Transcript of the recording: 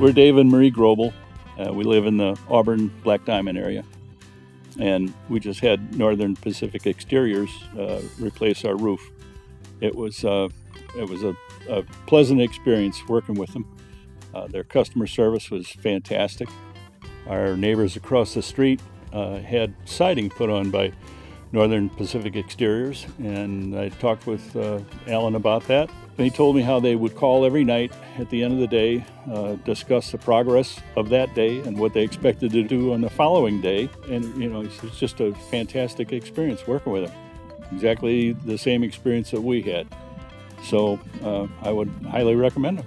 We're Dave and Marie Grobel. We live in the Auburn Black Diamond area, and we just had Northern Pacific Exteriors replace our roof. It was a pleasant experience working with them. Their customer service was fantastic. Our neighbors across the street had siding put on by Northern Pacific Exteriors, and I talked with Alan about that. He told me how they would call every night at the end of the day, discuss the progress of that day and what they expected to do on the following day. And it's just a fantastic experience working with them. Exactly the same experience that we had. So I would highly recommend them.